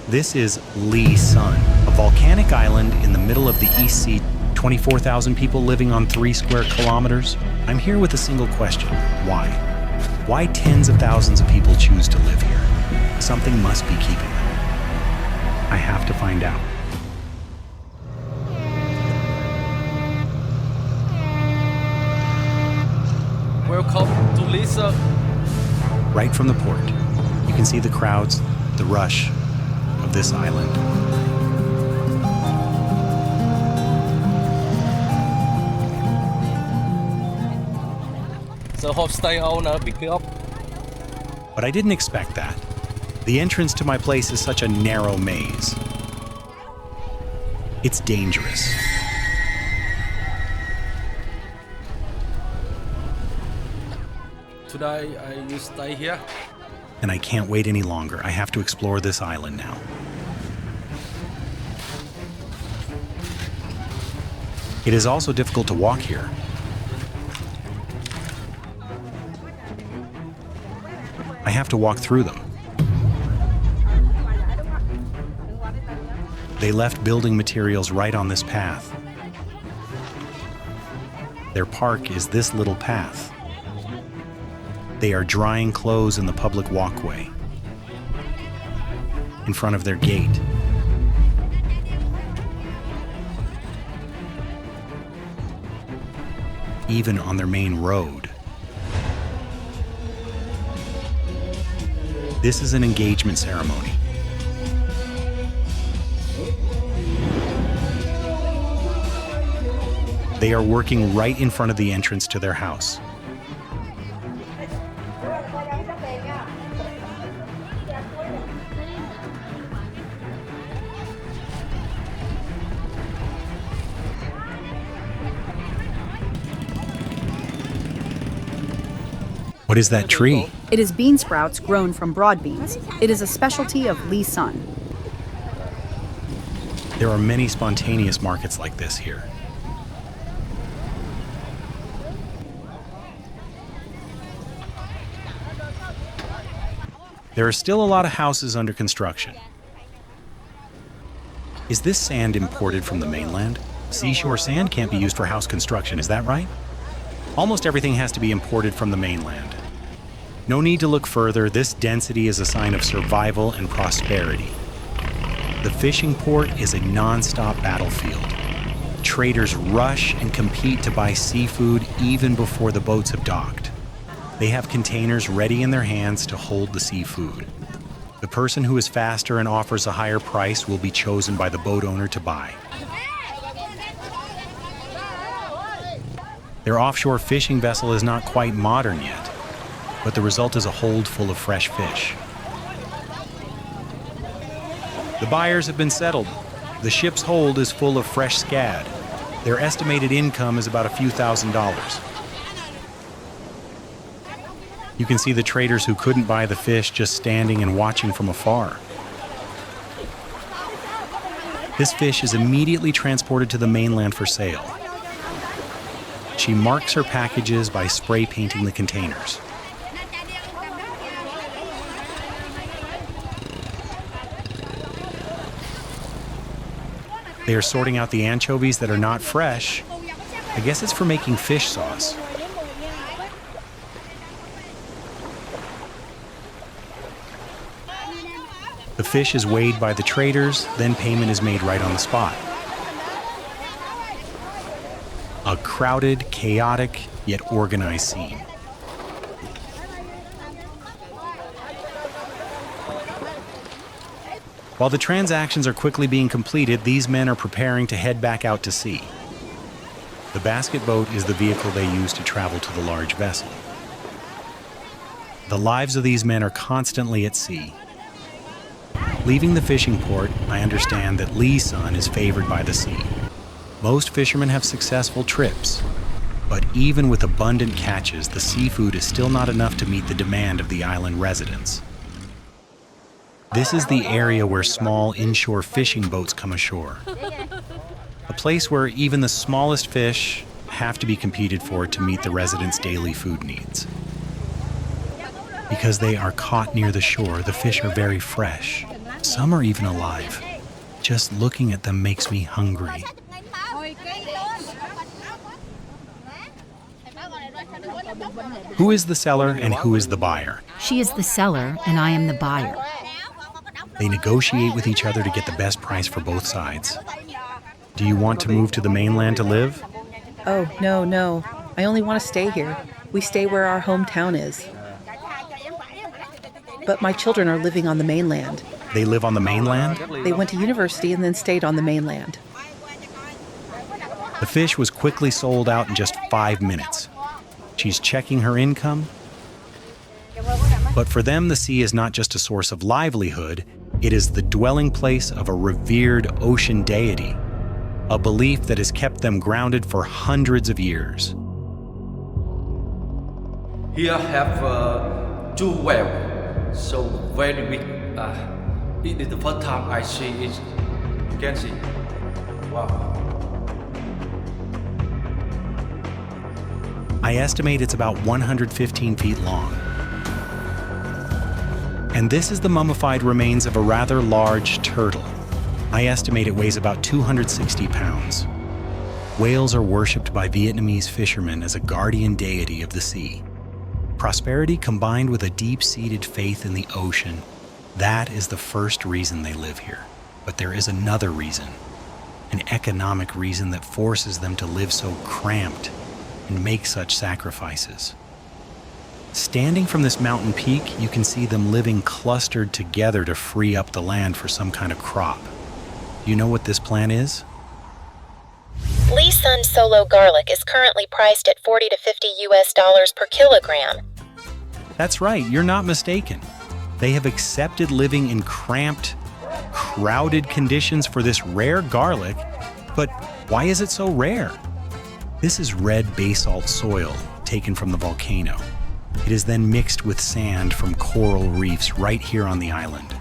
This is Lee Sun, a volcanic island in the middle of the East Sea, 24,000 people living on 3 square kilometers. I'm here with a single question. Why? Why tens of thousands of people choose to live here? Something must be keeping them. I have to find out. Welcome to Lisa. Right from the port, you can see the crowds, the rush of this island. The homestay owner picked me up. But I didn't expect that. The entrance to my place is such a narrow maze. It's dangerous. Today I will stay here. And I can't wait any longer. I have to explore this island now. It is also difficult to walk here. I have to walk through them. They left building materials right on this path. Their park is this little path. They are drying clothes in the public walkway in front of their gate. Even on their main road. This is an engagement ceremony. They are working right in front of the entrance to their house. What is that tree? It is bean sprouts grown from broad beans. It is a specialty of Lee Sun. There are many spontaneous markets like this here. There are still a lot of houses under construction. Is this sand imported from the mainland? Seashore sand can't be used for house construction, is that right? Almost everything has to be imported from the mainland. No need to look further. This density is a sign of survival and prosperity. The fishing port is a non-stop battlefield. Traders rush and compete to buy seafood even before the boats have docked. They have containers ready in their hands to hold the seafood. The person who is faster and offers a higher price will be chosen by the boat owner to buy. Their offshore fishing vessel is not quite modern yet, but the result is a hold full of fresh fish. The buyers have been settled. The ship's hold is full of fresh scad. Their estimated income is about a few $1,000s. You can see the traders who couldn't buy the fish just standing and watching from afar. This fish is immediately transported to the mainland for sale. She marks her packages by spray painting the containers. They are sorting out the anchovies that are not fresh. I guess it's for making fish sauce. The fish is weighed by the traders, then payment is made right on the spot. A crowded, chaotic, yet organized scene. While the transactions are quickly being completed, these men are preparing to head back out to sea. The basket boat is the vehicle they use to travel to the large vessel. The lives of these men are constantly at sea. Leaving the fishing port, I understand that Lee Sun is favored by the sea. Most fishermen have successful trips, but even with abundant catches, the seafood is still not enough to meet the demand of the island residents. This is the area where small inshore fishing boats come ashore. A place where even the smallest fish have to be competed for to meet the residents' daily food needs. Because they are caught near the shore, the fish are very fresh. Some are even alive. Just looking at them makes me hungry. Who is the seller and who is the buyer? She is the seller and I am the buyer. They negotiate with each other to get the best price for both sides. Do you want to move to the mainland to live? Oh, no. I only want to stay here. We stay where our hometown is. But my children are living on the mainland. They live on the mainland? They went to university and then stayed on the mainland. The fish was quickly sold out in just 5 minutes. She's checking her income. But for them, the sea is not just a source of livelihood, it is the dwelling place of a revered ocean deity, a belief that has kept them grounded for hundreds of years. Here have 2 wells, so very big. It is the first time I see it. You can see. Wow. I estimate it's about 115 feet long. And this is the mummified remains of a rather large turtle. I estimate it weighs about 260 pounds. Whales are worshipped by Vietnamese fishermen as a guardian deity of the sea. Prosperity combined with a deep-seated faith in the ocean, that is the first reason they live here. But there is another reason, an economic reason that forces them to live so cramped and make such sacrifices. Standing from this mountain peak, you can see them living clustered together to free up the land for some kind of crop. Do you know what this plan is? Lee Sun Solo garlic is currently priced at $40 to $50 per kilogram. That's right, you're not mistaken. They have accepted living in cramped, crowded conditions for this rare garlic, but why is it so rare? This is red basalt soil taken from the volcano. It is then mixed with sand from coral reefs right here on the island.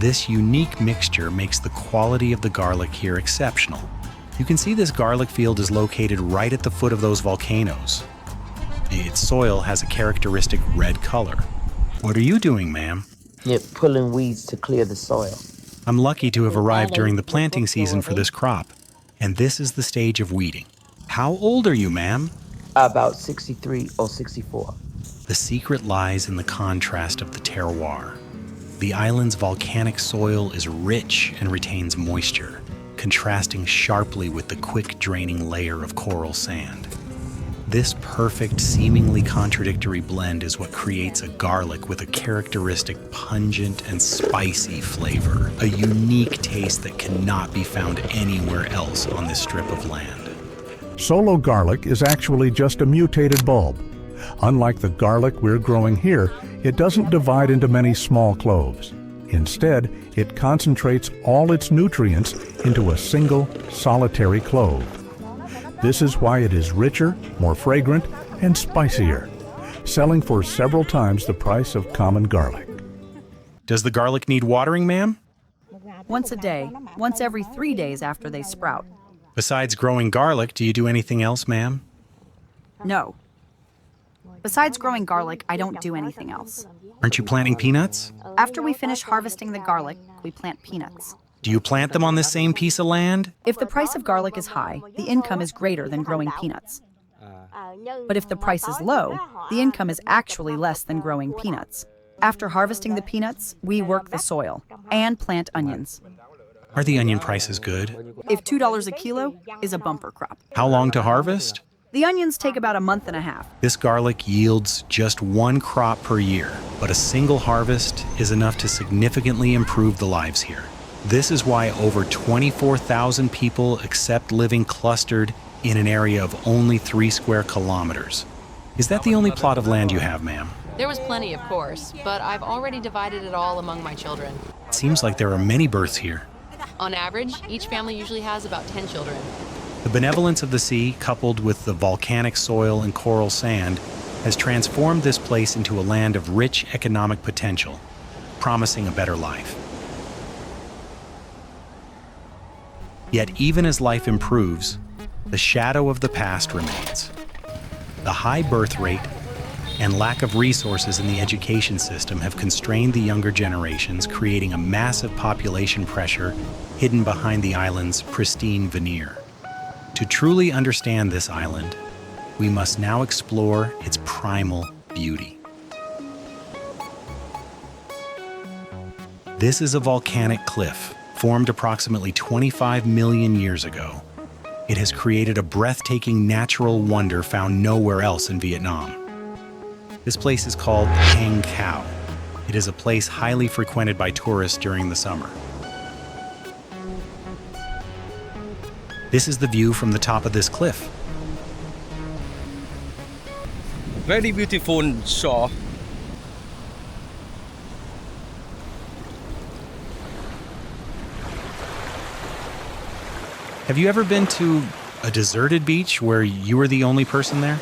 This unique mixture makes the quality of the garlic here exceptional. You can see this garlic field is located right at the foot of those volcanoes. Its soil has a characteristic red color. What are you doing, ma'am? Yep, pulling weeds to clear the soil. I'm lucky to have arrived during the planting season for this crop, and this is the stage of weeding. How old are you, ma'am? About 63 or 64. The secret lies in the contrast of the terroir. The island's volcanic soil is rich and retains moisture, contrasting sharply with the quick-draining layer of coral sand. This perfect, seemingly contradictory blend is what creates a garlic with a characteristic pungent and spicy flavor, a unique taste that cannot be found anywhere else on this strip of land. Solo garlic is actually just a mutated bulb. Unlike the garlic we're growing here, it doesn't divide into many small cloves. Instead, it concentrates all its nutrients into a single, solitary clove. This is why it is richer, more fragrant, and spicier, selling for several times the price of common garlic. Does the garlic need watering, ma'am? Once a day, once every 3 days after they sprout. Besides growing garlic, do you do anything else, ma'am? No. Besides growing garlic, I don't do anything else. Aren't you planting peanuts? After we finish harvesting the garlic, we plant peanuts. Do you plant them on this same piece of land? If the price of garlic is high, the income is greater than growing peanuts. But if the price is low, the income is actually less than growing peanuts. After harvesting the peanuts, we work the soil and plant onions. Are the onion prices good? If $2 a kilo is a bumper crop. How long to harvest? The onions take about a month and a half. This garlic yields just 1 crop per year, but a single harvest is enough to significantly improve the lives here. This is why over 24,000 people accept living clustered in an area of only 3 square kilometers. Is that the only plot of land you have, ma'am? There was plenty, of course, but I've already divided it all among my children. It seems like there are many births here. On average, each family usually has about 10 children. The benevolence of the sea, coupled with the volcanic soil and coral sand, has transformed this place into a land of rich economic potential, promising a better life. Yet even as life improves, the shadow of the past remains. The high birth rate, and lack of resources in the education system have constrained the younger generations, creating a massive population pressure hidden behind the island's pristine veneer. To truly understand this island, we must now explore its primal beauty. This is a volcanic cliff formed approximately 25 million years ago. It has created a breathtaking natural wonder found nowhere else in Vietnam. This place is called Hang Khao. It is a place highly frequented by tourists during the summer. This is the view from the top of this cliff. Very beautiful shore. Have you ever been to a deserted beach where you were the only person there?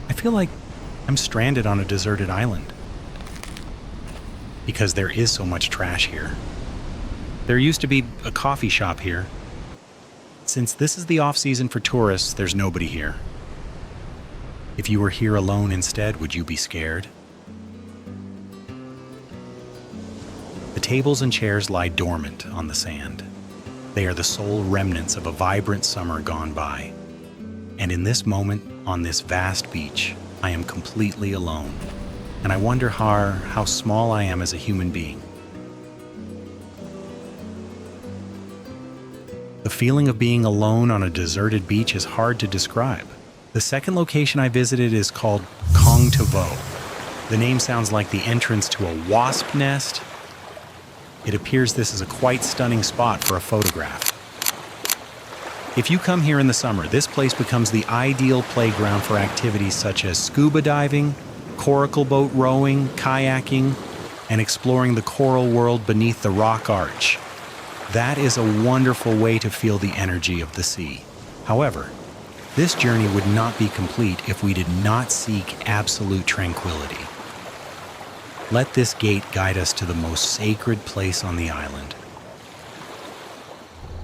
I feel like I'm stranded on a deserted island because there is so much trash here. There used to be a coffee shop here. Since this is the off-season for tourists, there's nobody here. If you were here alone instead, would you be scared? The tables and chairs lie dormant on the sand. They are the sole remnants of a vibrant summer gone by. And in this moment, on this vast beach, I am completely alone. And I wonder how small I am as a human being. The feeling of being alone on a deserted beach is hard to describe. The second location I visited is called Kong To Vo. The name sounds like the entrance to a wasp nest. It appears this is a quite stunning spot for a photograph. If you come here in the summer, this place becomes the ideal playground for activities such as scuba diving, coracle boat rowing, kayaking, and exploring the coral world beneath the rock arch. That is a wonderful way to feel the energy of the sea. However, this journey would not be complete if we did not seek absolute tranquility. Let this gate guide us to the most sacred place on the island.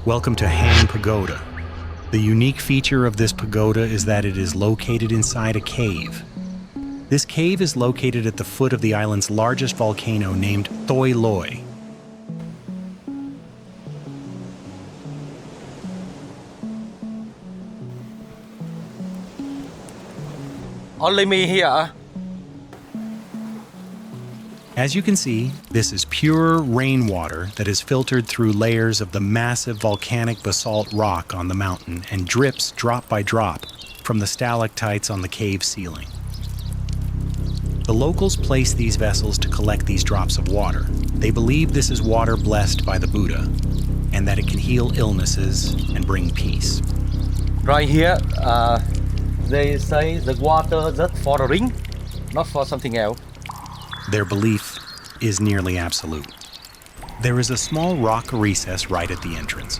Welcome to Hang Pagoda. The unique feature of this pagoda is that it is located inside a cave. This cave is located at the foot of the island's largest volcano named Toi Loi. Only me here. As you can see, this is pure rainwater that is filtered through layers of the massive volcanic basalt rock on the mountain and drips drop by drop from the stalactites on the cave ceiling. The locals place these vessels to collect these drops of water. They believe this is water blessed by the Buddha and that it can heal illnesses and bring peace. Right here, they say the water just for a ring, not for something else. Their belief is nearly absolute. There is a small rock recess right at the entrance.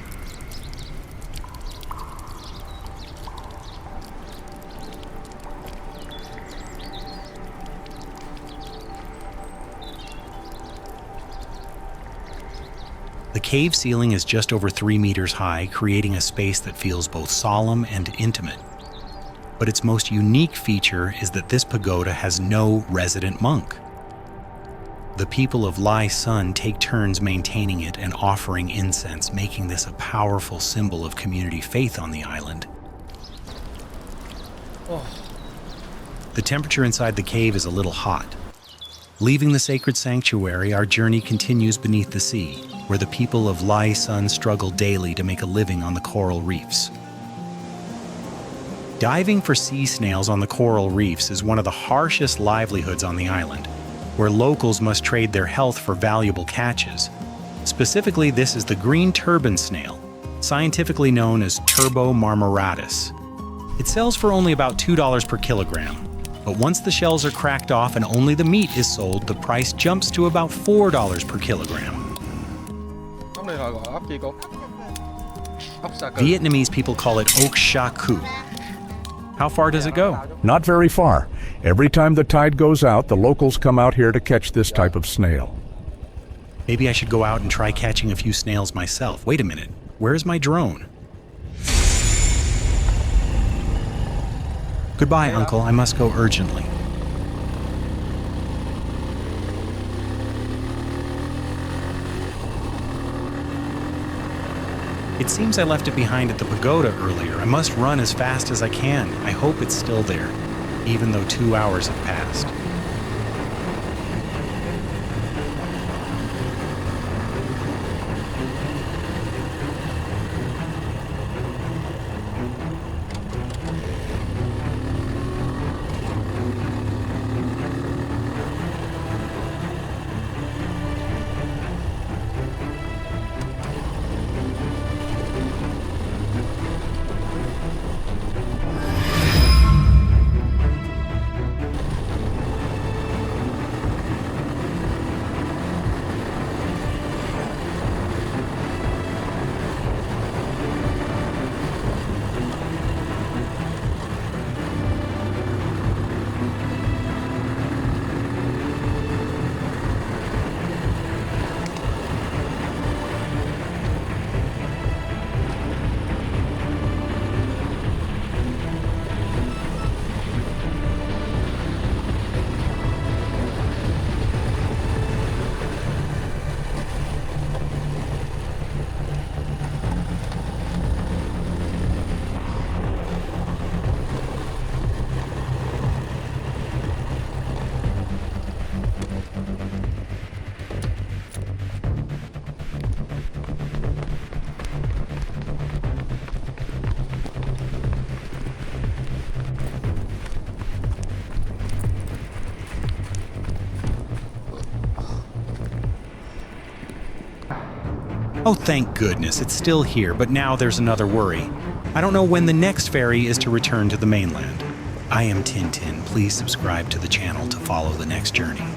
The cave ceiling is just over 3 meters high, creating a space that feels both solemn and intimate. But its most unique feature is that this pagoda has no resident monk. The people of Lai Sun take turns maintaining it and offering incense, making this a powerful symbol of community faith on the island. The temperature inside the cave is a little hot. Leaving the sacred sanctuary, our journey continues beneath the sea, where the people of Lai Sun struggle daily to make a living on the coral reefs. Diving for sea snails on the coral reefs is one of the harshest livelihoods on the island, where locals must trade their health for valuable catches. Specifically, this is the green turban snail, scientifically known as Turbo marmoratus. It sells for only about $2 per kilogram, but once the shells are cracked off and only the meat is sold, the price jumps to about $4 per kilogram. Vietnamese people call it ốc sa ku. How far does it go? Not very far. Every time the tide goes out, the locals come out here to catch this type of snail. Maybe I should go out and try catching a few snails myself. Wait a minute, where's my drone? Goodbye, Uncle. I must go urgently. It seems I left it behind at the pagoda earlier. I must run as fast as I can. I hope it's still there, even though 2 hours have passed. Oh, thank goodness, it's still here, but now there's another worry. I don't know when the next ferry is to return to the mainland. I am Thinh. Please subscribe to the channel to follow the next journey.